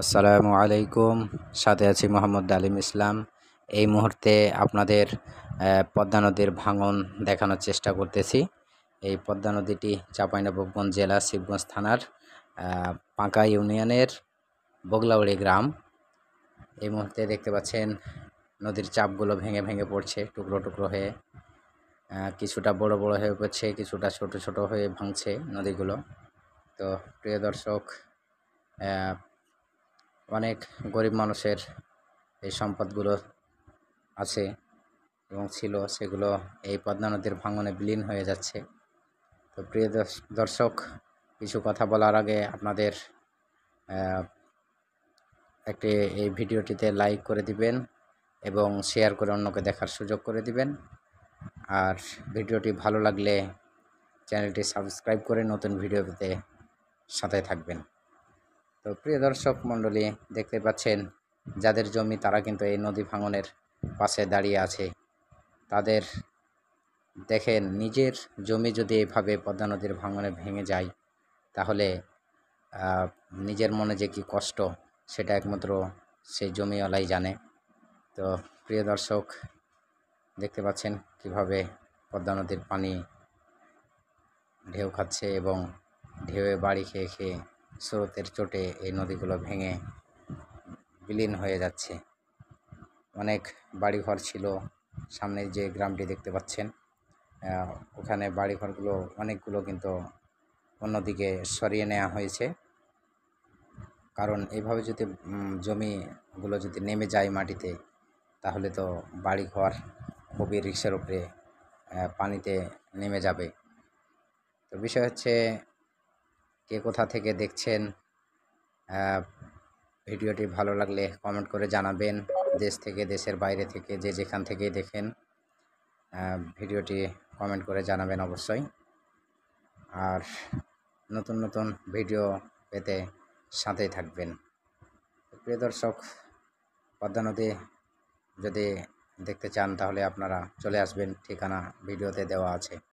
আসসালামু আলাইকুম। সাথে আছি মোহাম্মদ ডালিম ইসলাম। এই মুহূর্তে আপনাদের পদ্মা নদীর ভাঙন দেখানোর চেষ্টা করতেছি। এই পদ্মা নদীটি চাঁপাইনবাবগঞ্জ জেলা শিবগঞ্জ থানার পাঁকা ইউনিয়নের বগলাউড়ি গ্রাম। এই মুহূর্তে দেখতে পাচ্ছেন নদীর চাপগুলো ভেঙে ভেঙে পড়ছে টুকরো টুকরো হয়ে। কিছুটা বড় বড় হয়ে পড়ছে, কিছুটা ছোট ছোট হয়ে ভাঙছে নদীগুলো। তো প্রিয় দর্শক, অনেক গরিব মানুষের এই সম্পদগুলো আছে এবং ছিল, সেগুলো এই পদ্মা নদীর ভাঙনে বিলীন হয়ে যাচ্ছে। তো প্রিয় দর্শক, কিছু কথা বলার আগে আপনাদের একটি এই ভিডিওটিতে লাইক করে দিবেন এবং শেয়ার করে অন্যকে দেখার সুযোগ করে দিবেন। আর ভিডিওটি ভালো লাগলে চ্যানেলটি সাবস্ক্রাইব করে নতুন ভিডিও পেতে সাথে থাকবেন। তো প্রিয় দর্শক মণ্ডলী, দেখতে পাচ্ছেন যাদের জমি তারা কিন্তু এই নদী ভাঙনের পাশে দাঁড়িয়ে আছে। তাদের দেখেন, নিজের জমি যদি এভাবে পদ্মা নদীর ভাঙনে ভেঙে যায় তাহলে নিজের মনে যে কি কষ্ট সেটা একমাত্র সেই জমিওয়ালাই জানে। তো প্রিয় দর্শক, দেখতে পাচ্ছেন কিভাবে পদ্মা নদীর পানি ঢেউ খাচ্ছে এবং ঢেউয়ে বাড়ি খেয়ে খেয়ে স্রোতের চোটে এই নদীগুলো ভেঙে বিলীন হয়ে যাচ্ছে। অনেক বাড়িঘর ছিল, সামনে যে গ্রামটি দেখতে পাচ্ছেন ওখানে বাড়িঘরগুলো অনেকগুলো কিন্তু অন্যদিকে সরিয়ে নেওয়া হয়েছে। কারণ এইভাবে যদি জমিগুলো যদি নেমে যায় মাটিতে, তাহলে তো বাড়িঘর খুবই রিস্কের উপরে পানিতে নেমে যাবে। তো বিষয় হচ্ছে, কে কোথা থেকে দেখছেন, ভিডিওটি ভালো লাগলে কমেন্ট করে জানাবেন। দেশ থেকে, দেশের বাইরে থেকে, যে যেখান থেকেই দেখেন ভিডিওটি কমেন্ট করে জানাবেন অবশ্যই। আর নতুন নতুন ভিডিও পেতে সাথেই থাকবেন। প্রিয় দর্শক, পদ্মা নদী যদি দেখতে চান তাহলে আপনারা চলে আসবেন, ঠিকানা ভিডিওতে দেওয়া আছে।